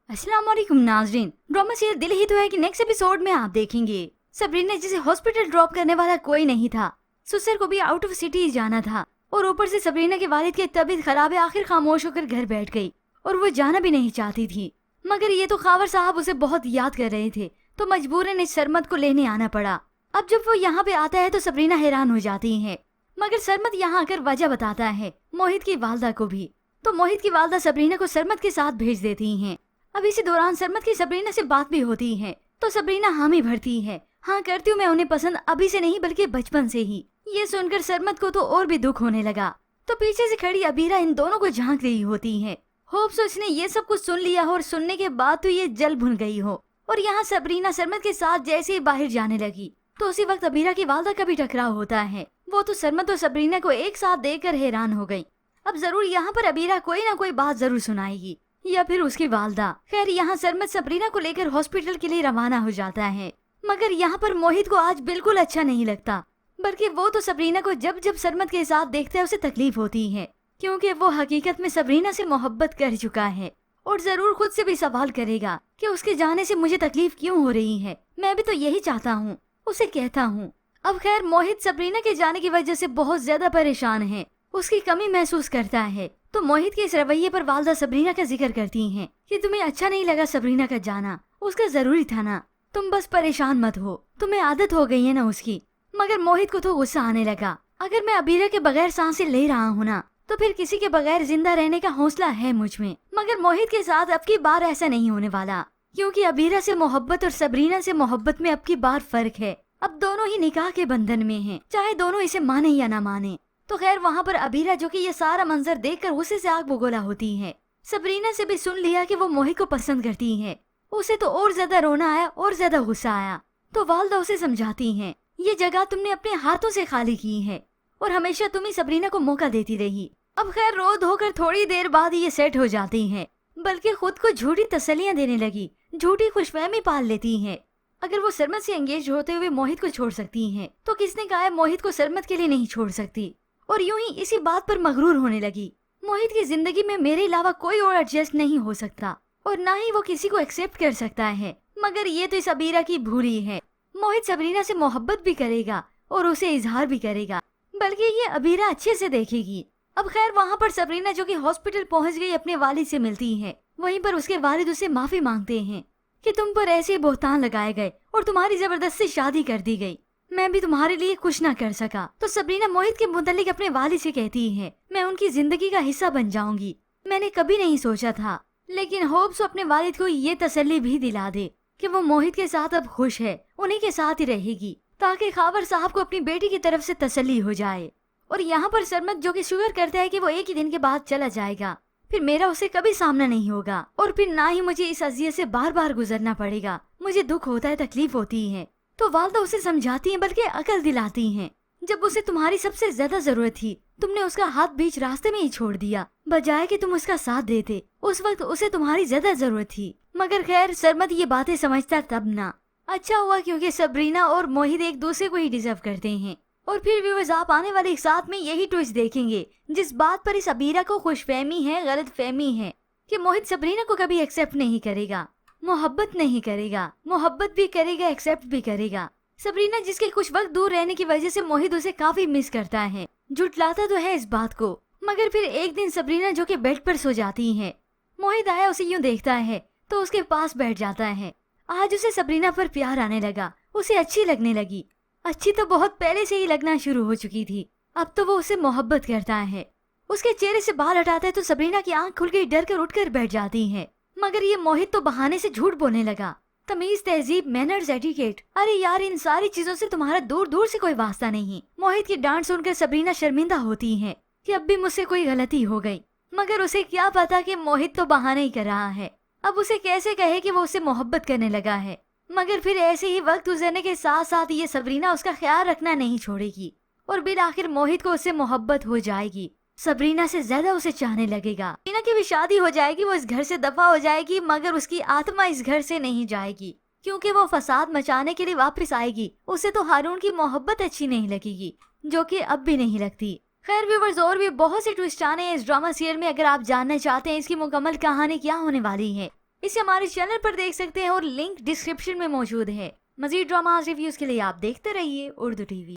अस्सलाम वालेकुम नाजरीन। ड्रामा सीरियल दिल ही तो है कि नेक्स्ट एपिसोड में आप देखेंगे सबरीना जिसे हॉस्पिटल ड्रॉप करने वाला कोई नहीं था। सुसर को भी आउट ऑफ सिटी जाना था और ऊपर से सबरीना के वालिद की तबीयत खराब है, आखिर खामोश होकर घर बैठ गई और वो जाना भी नहीं चाहती थी। मगर ये तो खावर साहब उसे बहुत याद कर रहे थे तो मजबूरन इस सरमत को लेने आना पड़ा। अब जब वो यहाँ पे आता है तो सबरीना हैरान हो जाती है, मगर सरमत यहाँ आकर वजह बताता है मोहित की वालदा को भी। तो मोहित की वालदा सबरीना को सरमत के साथ भेज देती हैं। अब इसी दौरान सरमत की सबरीना से बात भी होती है तो सबरीना हामी भरती है, हाँ करती हूँ मैं उन्हें पसंद, अभी से नहीं बल्कि बचपन से ही। ये सुनकर सरमत को तो और भी दुख होने लगा। तो पीछे से खड़ी अबीरा इन दोनों को झांक रही होती है। होप्स इसने ये सब कुछ सुन लिया हो और सुनने के बाद तो ये जल भुन गई हो। और यहाँ सबरीना सरमत के साथ जैसे ही बाहर जाने लगी तो उसी वक्त अबीरा की वालदा का भी टकराव होता है। वो तो सरमत और सबरीना को एक साथ देखकर हैरान हो गई। अब जरूर यहाँ पर अबीरा कोई ना कोई बात जरूर सुनाएगी या फिर उसकी वालदा। खैर यहाँ सरमत सबरीना को लेकर हॉस्पिटल के लिए रवाना हो जाता है। मगर यहाँ पर मोहित को आज बिल्कुल अच्छा नहीं लगता, बल्कि वो तो सबरीना को जब जब सरमत के साथ देखता है उसे तकलीफ होती है, क्योंकि वो हकीकत में सबरीना से मोहब्बत कर चुका है और जरूर खुद से भी सवाल करेगा कि उसके जाने से मुझे तकलीफ क्यों हो रही है, मैं भी तो यही चाहता हूँ, उसे कहता हूँ। अब खैर मोहित सबरीना के जाने की वजह से बहुत ज्यादा परेशान है, उसकी कमी महसूस करता है। तो मोहित के इस रवैये पर वालदा सबरीना का जिक्र करती हैं कि तुम्हें अच्छा नहीं लगा सबरीना का जाना, उसका जरूरी था ना, तुम बस परेशान मत हो, तुम्हें आदत हो गई है ना उसकी। मगर मोहित को तो गुस्सा आने लगा, अगर मैं अबीरा के बगैर सांसें ले रहा हूँ ना तो फिर किसी के बगैर जिंदा रहने का हौसला है मुझ में। मगर मोहित के साथ अब की बार ऐसा नहीं होने वाला, क्योंकि अबीरा से मोहब्बत और सबरीना से मोहब्बत में अब की बार फर्क है। अब दोनों ही निकाह के बंधन में हैं, चाहे दोनों इसे माने या ना माने। तो खैर वहाँ पर अबीरा जो कि ये सारा मंजर देखकर गुस्से से आग बगोला होती है। सबरीना से भी सुन लिया कि वो मोहित को पसंद करती है, उसे तो और ज्यादा रोना आया और ज्यादा गुस्सा आया। तो वालदा उसे समझाती हैं, ये जगह तुमने अपने हाथों से खाली की है और हमेशा तुम ही सबरीना को मौका देती रही। अब खैर रो धोकर थोड़ी देर बाद ये सेट हो जाती हैं, बल्कि खुद को झूठी तसल्लियां देने लगी, झूठी खुशफहमी पाल लेती हैं। अगर वो सरमत से एंगेज होते हुए मोहित को छोड़ सकती हैं, तो किसने कहा है मोहित को सरमत के लिए नहीं छोड़ सकती। और यूं ही इसी बात पर मगरूर होने लगी, मोहित की जिंदगी में मेरे अलावा कोई और एडजस्ट नहीं हो सकता और ना ही वो किसी को एक्सेप्ट कर सकता है। मगर ये तो इस अबीरा की भूल ही है, मोहित सबरीना से मोहब्बत भी करेगा और उसे इजहार भी करेगा, बल्कि ये अबीरा अच्छे से देखेगी। अब खैर वहाँ पर सबरीना जो कि हॉस्पिटल पहुँच गई अपने वालिद से मिलती है, वहीं पर उसके वालिद उससे माफी मांगते हैं कि तुम पर ऐसे बोहतान लगाए गए और तुम्हारी जबरदस्ती शादी कर दी गई, मैं भी तुम्हारे लिए कुछ ना कर सका। तो सबरीना मोहित के मुतालिक अपने वालिद से कहती है, मैं उनकी जिंदगी का हिस्सा बन जाऊंगी, मैंने कभी नहीं सोचा था। लेकिन होप्स अपने वालिद को ये तसल्ली भी दिला दे कि वो मोहित के साथ अब खुश है, उन्हीं के साथ ही रहेगी, ताकि खावर साहब को अपनी बेटी की तरफ से तसल्ली हो जाए। और यहाँ पर सरमत जो कि शुक्र करता है कि वो एक ही दिन के बाद चला जाएगा, फिर मेरा उसे कभी सामना नहीं होगा और फिर ना ही मुझे इस अजियत से बार बार गुजरना पड़ेगा। मुझे दुख होता है, तकलीफ होती है। तो वालदा उसे समझाती हैं, बल्कि अकल दिलाती हैं। जब उसे तुम्हारी सबसे ज्यादा जरूरत थी तुमने उसका हाथ बीच रास्ते में ही छोड़ दिया, बजाय कि तुम उसका साथ देते। उस वक्त उसे तुम्हारी ज्यादा जरूरत थी। मगर खैर सरमत ये बातें समझता तब ना। अच्छा हुआ क्योंकि सबरीना और मोहित एक दूसरे को ही डिजर्व करते हैं। और फिर व्यूअर्स आप आने वाले एक साथ में यही ट्विस्ट देखेंगे जिस बात पर इस अबीरा को खुशफहमी है, गलत फहमी है कि मोहित सबरीना को कभी एक्सेप्ट नहीं करेगा, मोहब्बत नहीं करेगा, मोहब्बत भी करेगा, एक्सेप्ट भी करेगा। सबरीना जिसके कुछ वक्त दूर रहने की वजह से मोहित उसे काफी मिस करता है, झुटलाता तो है इस बात को। मगर फिर एक दिन सबरीना जो कि बेड पर सो जाती है, मोहित आया उसे यूं देखता है तो उसके पास बैठ जाता है। आज उसे सबरीना पर प्यार आने लगा, उसे अच्छी लगने लगी। अच्छी तो बहुत पहले से ही लगना शुरू हो चुकी थी, अब तो वो उसे मोहब्बत करता है। उसके चेहरे से बाल हटाता है तो सबरीना की आंख खुल गई, डर कर उठकर बैठ जाती है। मगर ये मोहित तो बहाने से झूठ बोलने लगा। तमीज, तहजीब, मैनर्स, एटिकेट, अरे यार इन सारी चीजों से तुम्हारा दूर दूर से कोई वास्ता नहीं। मोहित की डांट सुनकर सबरीना शर्मिंदा होती है कि अब भी मुझसे कोई गलती हो गई। मगर उसे क्या पता कि मोहित तो बहाने ही कर रहा है। अब उसे कैसे कहे कि वो उससे मोहब्बत करने लगा है। मगर फिर ऐसे ही वक्त गुजरने के साथ साथ ये सबरीना उसका ख्याल रखना नहीं छोड़ेगी और बिल आखिर मोहित को उससे मोहब्बत हो जाएगी, सबरीना से ज्यादा उसे चाहने लगेगा। सबरीना की भी शादी हो जाएगी, वो इस घर से दफा हो जाएगी, मगर उसकी आत्मा इस घर से नहीं जाएगी, क्योंकि वो फसाद मचाने के लिए वापस आएगी। उसे तो हारून की मोहब्बत अच्छी नहीं लगेगी, जो कि अब भी नहीं लगती। खैर व्यूवर्स और भी बहुत से ट्विस्ट आने हैं इस ड्रामा सीरियल में। अगर आप जानना चाहते हैं इसकी मुकम्मल कहानी क्या होने वाली है इसे हमारे चैनल पर देख सकते हैं और लिंक डिस्क्रिप्शन में मौजूद है। मजीद ड्रामा रिव्यूज के लिए आप देखते रहिए उर्दू टीवी।